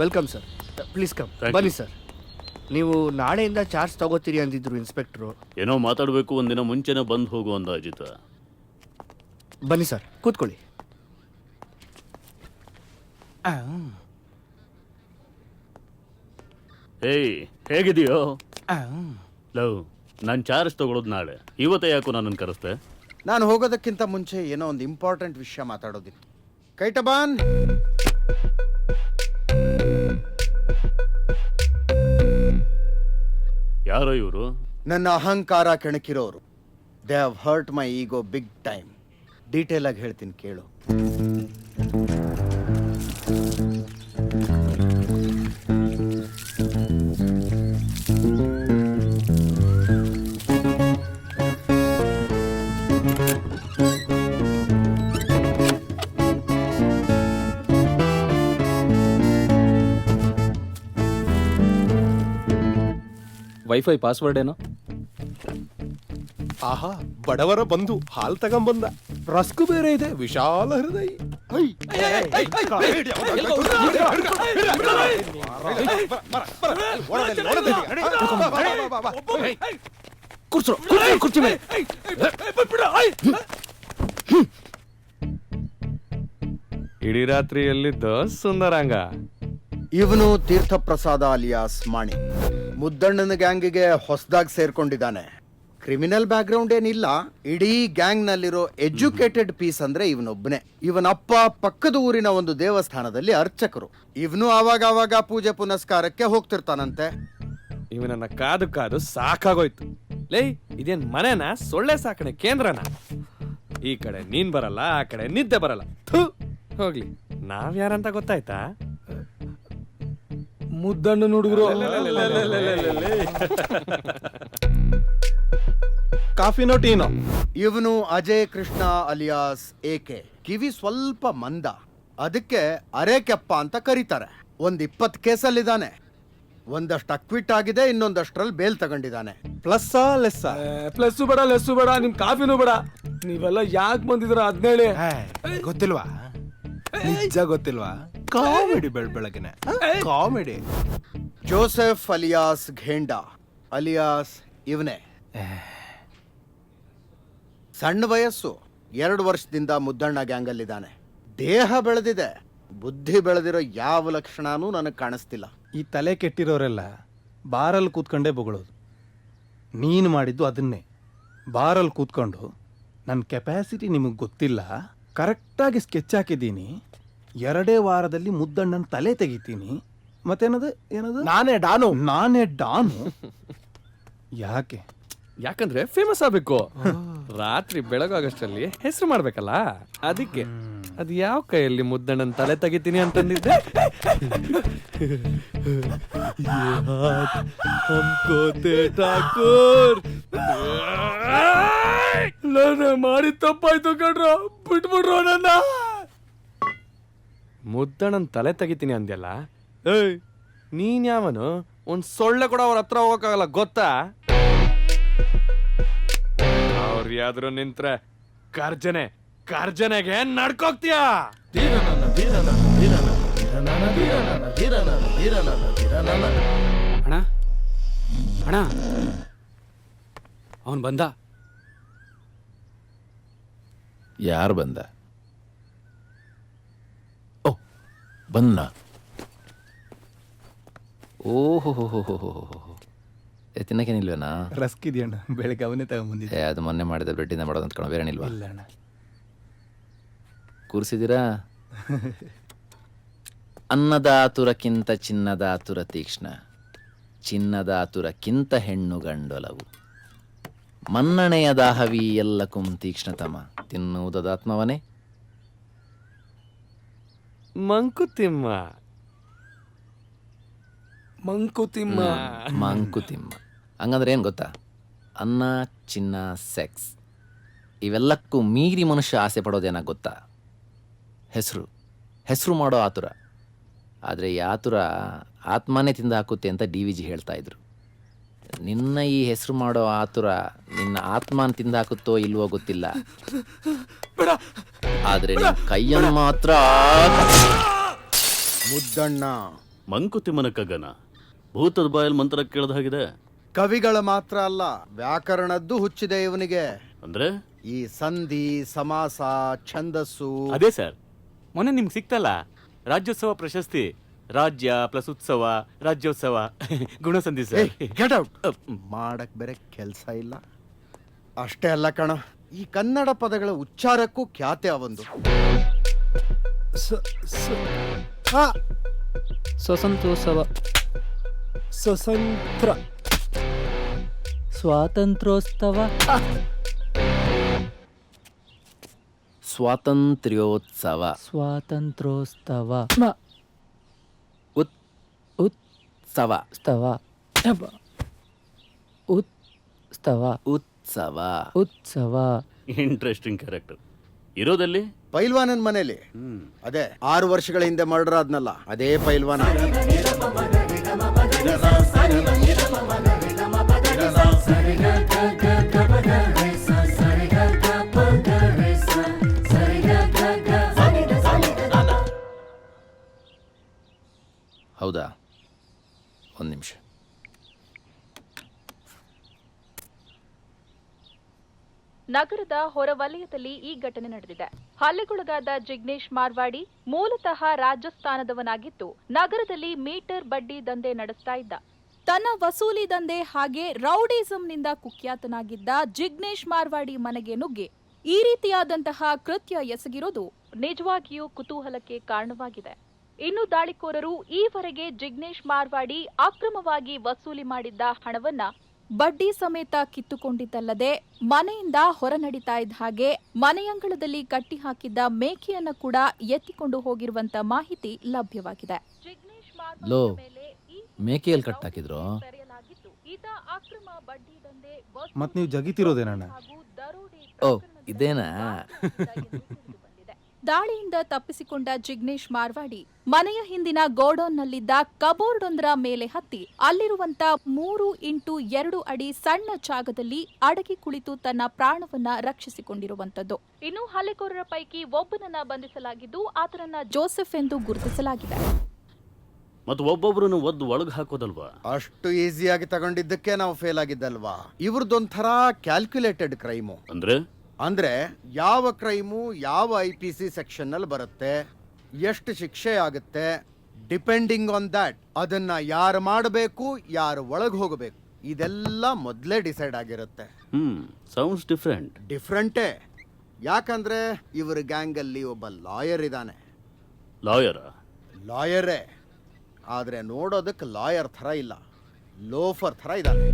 Welcome sir, please come. ಬನ್ನಿ sir. ನೀವು ನಾಳೆಯಿಂದ ಚಾರ್ಜ್ ತಗೋತೀರಿ ಅಂದಿದ್ರು ಇನ್ಸ್ಪೆಕ್ಟ್ರು. ಏನೋ ಮಾತಾಡಬೇಕು, ಒಂದಿನ ಮುಂಚೆನೇ ಬಂದು ಹೋಗು ಅಂದಾಜಿತ. ಬನ್ನಿ ಸರ್, ಕೂತ್ಕೊಳ್ಳಿ. ಏಯ್, ಹೇಗಿದೆಯೋ? ಲವ್, ನಾನು ಚಾರ್ಜ್ ತಗೊಳ್ಳೋದು ನಾಳೆ. ಇವತ್ತೇ ಯಾಕೋ ನನ್ನನ್ನು ಕರೆಸ್ತೆ? ನಾನು ಹೋಗೋದಕ್ಕಿಂತ ಮುಂಚೆ ಏನೋ ಒಂದು ಇಂಪಾರ್ಟೆಂಟ್ ವಿಷಯ ಮಾತಾಡೋದಿತ್ತು. ಕೈಟಬಾನ್, ಯಾರೋ ಇವರು? ನನ್ನ ಅಹಂಕಾರ ಕೆಣಕಿರೋರು. They have hurt my ego big time. Detail ಆಗಿ ಹೇಳ್ತೀನಿ ಕೇಳು. ವೈಫೈ ಪಾಸ್ವರ್ಡ್ ಏನೋ? ಆಹಾ, ಬಡವರ ಬಂಧು ಹಾಲ್ ತಗೊಂಬಂದ. ರಸ್ಕು ಬೇರೆ ಇದೆ, ವಿಶಾಲ ಹೃದಯ. ಕುರ್ಚಿ ಮೇಲೆ. ಇಡೀ ರಾತ್ರಿ ಎಲ್ಲಿದ್ದ ಸುಂದರಾಂಗ? ಇವನು ತೀರ್ಥಪ್ರಸಾದ ಅಲಿಯಾಸ್ ಮಾಣಿ. ಮುದ್ದಣ್ಣನ ಗ್ಯಾಂಗಿಗೆ ಹೊಸದಾಗಿ ಸೇರ್ಕೊಂಡಿದ್ದಾನೆ. ಕ್ರಿಮಿನಲ್ ಬ್ಯಾಕ್ಗ್ರೌಂಡ್ ಏನಿಲ್ಲ. ಇಡೀ ಗ್ಯಾಂಗ್ ನಲ್ಲಿರೋ ಎಜುಕೇಟೆಡ್ ಪೀಸ್ ಅಂದ್ರೆ ಇವನೊಬ್ಬನೇ. ಇವನಪ್ಪ ಪಕ್ಕದ ಊರಿನ ಒಂದು ದೇವಸ್ಥಾನದಲ್ಲಿ ಅರ್ಚಕರು. ಇವನು ಆವಾಗ ಪೂಜೆ ಪುನಸ್ಕಾರಕ್ಕೆ ಹೋಗ್ತಿರ್ತಾನಂತೆ. ಇವನನ್ನ ಕಾದು ಕಾದು ಸಾಕಾಗೋಯ್ತು. ಲೇ, ಇದೇನ್ ಮನೆನಾ ಸೊಳ್ಳೆ ಸಾಕಣೆ ಕೇಂದ್ರನ? ಈ ಕಡೆ ನೀನ್ ಬರಲ್ಲ, ಆ ಕಡೆ ನಿದ್ದೆ ಬರಲ್ಲ. ಥು, ಹೋಗ್ಲಿ. ನಾವ್ಯಾರಂತ ಗೊತ್ತಾಯ್ತಾ? ಮುದ್ದಣ್ಣ ಹುಡುಗರು. ಕಾಫಿನೋ ಟೀನೋ? ಇವನು ಅಜಯ್ ಕೃಷ್ಣ ಅಲಿಯಾಸ್ ಏಕೆ. ಕಿವಿ ಸ್ವಲ್ಪ ಮಂದ, ಅದಕ್ಕೆ ಅರೇಕೆಪ್ಪ ಅಂತ ಕರೀತಾರೆ. 20 ಕೇಸಲ್ಲಿದ್ದಾನೆ. ಒಂದಷ್ಟು ಅಕ್ವಿಟ್ ಆಗಿದೆ, ಇನ್ನೊಂದಷ್ಟರಲ್ಲಿ ಬೇಲ್ ತಗೊಂಡಿದ್ದಾನೆ. ಪ್ಲಸ್ಸಾ ಲೆಸ್ಸಾ? ಪ್ಲಸ್ಸು ಬೇಡ, ಲೆಸ್ಸು ಬೇಡ, ನಿಮ್ ಕಾಫಿನೂ ಬೇಡ. ನೀವೆಲ್ಲ ಯಾಕೆ ಬಂದಿದ್ರ ಅದ್ನೇಳಿ. ಗೊತ್ತಿಲ್ವಾ? ನಿಜ ಗೊತ್ತಿಲ್ವಾ? ಕಾಮಿಡಿ ಬೆಳಗಿನ ಕಾಮಿಡಿ. ಜೋಸೆಫ್ ಅಲಿಯಾಸ್ ಘೇಂಡಾ ಅಲಿಯಾಸ್ ಇವನೇ. ಸಣ್ಣ ವಯಸ್ಸು, 2 ವರ್ಷದಿಂದ ಮುದ್ದಣ್ಣ ಗ್ಯಾಂಗಲ್ಲಿದ್ದಾನೆ. ದೇಹ ಬೆಳೆದಿದೆ, ಬುದ್ಧಿ ಬೆಳೆದಿರೋ ಯಾವ ಲಕ್ಷಣನೂ ನನಗೆ ಕಾಣಿಸ್ತಿಲ್ಲ. ಈ ತಲೆ ಕೆಟ್ಟಿರೋರೆಲ್ಲ ಬಾರಲ್ಲಿ ಕೂತ್ಕೊಂಡೇ ಬೊಗಳೋದು. ನೀನು ಮಾಡಿದ್ದು ಅದನ್ನೇ. ಬಾರಲ್ಲಿ ಕೂತ್ಕೊಂಡು ನನ್ನ ಕೆಪಾಸಿಟಿ ನಿಮಗೆ ಗೊತ್ತಿಲ್ಲ, ಕರೆಕ್ಟಾಗಿ ಸ್ಕೆಚ್ ಹಾಕಿದ್ದೀನಿ, 2 ವಾರದಲ್ಲಿ ಮುದ್ದಣ್ಣನ ತಲೆ ತೆಗಿತೀನಿ, ಮತ್ತೇನದು ಏನದು ನಾನೇ ಡಾನು. ಯಾಕೆ? ಯಾಕಂದ್ರೆ ಫೇಮಸ್ ಆಗ್ಬೇಕು. ರಾತ್ರಿ ಬೆಳಗಾಗಷ್ಟರಲ್ಲಿ ಹೆಸರು ಮಾಡ್ಬೇಕಲ್ಲ, ಅದಕ್ಕೆ. ಅದು ಯಾವ ಕೈಯಲ್ಲಿ ಮುದ್ದಣ್ಣನ ತಲೆ ತೆಗಿತೀನಿ ಅಂತಂದಿದ್ದೆ. ಮಾಡಿ ತಪ್ಪಾಯ್ತು ಕಣ್ರ, ಬಿಟ್ಬಿಡ್ರು ನನ್ನ. ಮುದ್ದಣ್ಣನ ತಲೆ ತೆಗಿತೀನಿ ಅಂದ್ಯಲ್ಲ. ಏಯ್, ನೀನ್ ಯಾವನು? ಒಂದ್ ಸೊಳ್ಳೆ ಕೂಡ ಅವ್ರ ಹತ್ರ ಹೋಗಕ್ಕಾಗಲ್ಲ, ಗೊತ್ತಾ? ಅವ್ರು ಯಾವ್ದ್ರು ನಿಂತ್ರೆ ಕಾರ್ಜನೆಗೆ ನಡ್ಕೋಗ್ತೀಯ. ಅಣ್ಣ ಅಣ್ಣ, ಅವನ್ ಬಂದ. ಯಾರು ಬಂದ? ಓ, ಬಂದ. ಓಹೋ, ತಿನ್ನಕ್ಕೇನಿಲ್ವೇನಾ? ರಸ್ಕ್ ಇದೆಯಣ್ಣ, ಬೆಳಗ್ಗೆ ಅವನೇ ತಗೊಂಬಂದಿದ್ದೆ. ಅದು ಮೊನ್ನೆ ಮಾಡಿದ ಬ್ರೆಡ್ಡಿಂದ ಮಾಡೋದು ಅಂದ್ಕೊಂಡು ಬೇರೆನಿಲ್ವಾ? ಇಲ್ಲ ಅಣ್ಣ. ಕೂರಿಸಿದ್ದೀರಾ? ಅನ್ನದಾತುರಕ್ಕಿಂತ ಚಿನ್ನದಾತುರ ತೀಕ್ಷ್ಣ, ಚಿನ್ನದಾತುರಕ್ಕಿಂತ ಹೆಣ್ಣು ಗಂಡೊಲವು, ಮನ್ನಣೆಯ ದಾಹವಿ ಎಲ್ಲಕುಂ ತೀಕ್ಷ್ಣತಮ, ತಿನ್ನುವುದಾತ್ಮವನೇ ಮಂಕುತಿಮ್ಮ. ಮಂಕುತಿಮ್ಮ ಹಂಗಂದ್ರೆ ಏನು ಗೊತ್ತಾ? ಅನ್ನ, ಚಿನ್ನ, ಸೆಕ್ಸ್ ಇವೆಲ್ಲಕ್ಕೂ ಮೀರಿ ಮನುಷ್ಯ ಆಸೆ ಪಡೋದೇನ ಗೊತ್ತಾ? ಹೆಸರು ಮಾಡೋ ಆತುರ. ಆದರೆ ಈ ಆತುರ ಆತ್ಮನೇ ತಿಂದು ಹಾಕುತ್ತೆ ಅಂತ DVG ಹೇಳ್ತಾ ಇದ್ರು. ನಿನ್ನ ಈ ಹೆಸರು ಮಾಡೋ ಆತುರ ನಿನ್ನ ಆತ್ಮನ ತಿಂದು ಹಾಕುತ್ತೋ ಇಲ್ವೋ ಗೊತ್ತಿಲ್ಲ, ಆದರೆ ನಿನ್ನ ಕೈಯನ್ನು ಮಾತ್ರ ಮುದ್ದಣ್ಣ. ಮಂಕುತಿಮ್ಮನ ಕಗ್ಗನ ಭೂತದ ಬಾಯಲ್ಲಿ ಮಂತ್ರ ಕೇಳ್ದ ಹಾಗಿದೆ. ಕವಿಗಳ ಮಾತ್ರ ಅಲ್ಲ, ವ್ಯಾಕರಣದ್ದು ಹುಚ್ಚಿದೆ ಇವನಿಗೆ. ಅಂದ್ರೆ ಈ ಸಂಧಿ, ಸಮಾಸ, ಛಂದಸ್ಸು. ಅದೇ ಸರ್, ಮೊನ್ನೆ ನಿಮ್ಗೆ ಸಿಕ್ತಲ್ಲ ರಾಜ್ಯೋತ್ಸವ ಪ್ರಶಸ್ತಿ. ರಾಜ್ಯ ಪ್ಲಸ್ ಉತ್ಸವ, ರಾಜ್ಯೋತ್ಸವ, ಗುಣಸಂಧಿ ಸರ್. Get out. ಮಾಡಕ್ ಬೇರೆ ಕೆಲಸ ಇಲ್ಲ. ಅಷ್ಟೇ ಅಲ್ಲ ಕಣ, ಈ ಕನ್ನಡ ಪದಗಳ ಉಚ್ಚಾರಕ್ಕೂ ಖ್ಯಾತೆ ಅವಂದು. ಸ್ವತಂತ್ರೋತ್ಸವ, ಸ್ವತಂತ್ರ, ಸ್ವಾತಂತ್ರ್ಯೋತ್ಸವ, ಸ್ವಾತಂತ್ರ್ಯೋತ್ಸವ, ಸ್ವಾತಂತ್ರ್ಯೋತ್ಸವ, ಉತ್ಸವ, ಸ್ತವ, ಉತ್ಸವ, ಉತ್ಸವ. ಉತ್ಸವ. Interesting character. ಇರೋದಲ್ಲಿ ಪೈಲ್ವಾನನ್ ಮನೇಲಿ. ಅದೇ 6 ವರ್ಷಗಳ ಹಿಂದೆ ಮರ್ಡರ್ ಆದ್ನಲ್ಲ, ಅದೇ ಪೈಲ್ವಾನ. ಹೌದಾ? ಒಂದು ನಿಮಿಷ. ನಗರದ ಹೊರವಲಯದಲ್ಲಿ ಈ ಘಟನೆ ನಡೆದಿದೆ. ಹಲ್ಲೆಗೊಳಗಾದ ಜಿಗ್ನೇಶ್ ಮಾರ್ವಾಡಿ ಮೂಲತಃ ರಾಜಸ್ಥಾನದವನಾಗಿದ್ದು, ನಗರದಲ್ಲಿ ಮೀಟರ್ ಬಡ್ಡಿ ದಂಧೆ ನಡೆಸ್ತಾ ಇದ್ದ. ತನ್ನ ವಸೂಲಿ ದಂಧೆ ಹಾಗೆ ರೌಡಿಸಂನಿಂದ ಕುಖ್ಯಾತನಾಗಿದ್ದ ಜಿಗ್ನೇಶ್ ಮಾರ್ವಾಡಿ ಮನೆಗೆ ನುಗ್ಗಿ ಈ ರೀತಿಯಾದಂತಹ ಕೃತ್ಯ ಎಸಗಿರೋದು ನಿಜವಾಗಿಯೂ ಕುತೂಹಲಕ್ಕೆ ಕಾರಣವಾಗಿದೆ. ಇನ್ನು ದಾಳಿಕೋರರು ಈವರೆಗೆ ಜಿಗ್ನೇಶ್ ಮಾರ್ವಾಡಿ ಅಕ್ರಮವಾಗಿ ವಸೂಲಿ ಮಾಡಿದ್ದ ಹಣವನ್ನ ಬಡ್ಡಿ ಸಮೇತ ಕಿತ್ತುಕೊಂಡಿದ್ದಲ್ಲದೆ ಮನೆಯಿಂದ ಹೊರ ನಡೀತಾ ಇದ್ದ ಹಾಗೆ ಮನೆಯಂಗಳದಲ್ಲಿ ಕಟ್ಟಿ ಹಾಕಿದ್ದ ಮೇಕೆಯನ್ನ ಕೂಡ ಎತ್ತಿಕೊಂಡು ಹೋಗಿರುವಂತ ಮಾಹಿತಿ ಲಭ್ಯವಾಗಿದೆ. ಲೋ, ಮೇಕೆಯಲ್ಲಿ ಕಟ್ಟಾಕಿದ್ರು? ಮತ್ ನೀವು ಜಗಿತಿರೋದೇನಣ್ಣ? ಓ, ಇದೇನಾ? ದಾಳಿಯಿಂದ ತಪ್ಪಿಸಿಕೊಂಡ ಜಿಗ್ನೇಶ್ ಮಾರ್ವಾಡಿ ಮನೆಯ ಹಿಂದಿನ ಗೋಡೌನ್ನಲ್ಲಿದ್ದ ಕಬೋರ್ಡ್ ಒಂದರ ಮೇಲೆ ಹತ್ತಿ ಅಲ್ಲಿರುವಂತ 3x2 ಅಡಿ ಸಣ್ಣ ಜಾಗದಲ್ಲಿ ಅಡಗಿ ಕುಳಿತು ತನ್ನ ಪ್ರಾಣವನ್ನ ರಕ್ಷಿಸಿಕೊಂಡಿರುವಂತದ್ದು. ಇನ್ನು ಹಲ್ಲೆಕೋರರ ಪೈಕಿ ಒಬ್ಬನನ್ನ ಬಂಧಿಸಲಾಗಿದ್ದು, ಆತನನ್ನ ಜೋಸೆಫ್ ಎಂದು ಗುರುತಿಸಲಾಗಿದೆ. ಮತ್ತು ಒಬ್ಬೊಬ್ರನ್ನು ಒದ್ದು ಒಳಗೆ ಹಾಕೋದಲ್ವಾ? ಅಷ್ಟು ಈಸಿಯಾಗಿ ತಗೊಂಡಿದ್ದಕ್ಕೆ ನಾವು ಫೇಲ್ ಆಗಿದ್ದಲ್ವಾ? ಇವ್ರದ್ದೊಂಥರ ಕ್ಯಾಲ್ಕುಲೇಟೆಡ್ ಕ್ರೈಮು. ಅಂದ್ರೆ ಯಾವ ಕ್ರೈಮು ಯಾವ IPC ಸೆಕ್ಷನ್ ನಲ್ಲಿ ಬರುತ್ತೆ, ಎಷ್ಟು ಶಿಕ್ಷೆ ಆಗುತ್ತೆ, ಡಿಪೆಂಡಿಂಗ್ ಆನ್ ದ್ಯಾಟ್ ಅದನ್ನ ಯಾರು ಮಾಡಬೇಕು, ಯಾರು ಒಳಗೆ ಹೋಗಬೇಕು, ಇದೆಲ್ಲ ಮೊದಲೇ ಡಿಸೈಡ್ ಆಗಿರುತ್ತೆ. ಸೌಂಡ್ಸ್ ಡಿಫ್ರೆಂಟೇ. ಯಾಕಂದ್ರೆ ಇವ್ರ ಗ್ಯಾಂಗ್ ಅಲ್ಲಿ ಒಬ್ಬ ಲಾಯರ್ ಇದ್ದಾನೆ. ಲಾಯರೇ, ಆದ್ರೆ ನೋಡೋದಕ್ಕೆ ಲಾಯರ್ ಥರ ಇಲ್ಲ, ಲೋಫರ್ ಥರ ಇದ್ದಾನೆ.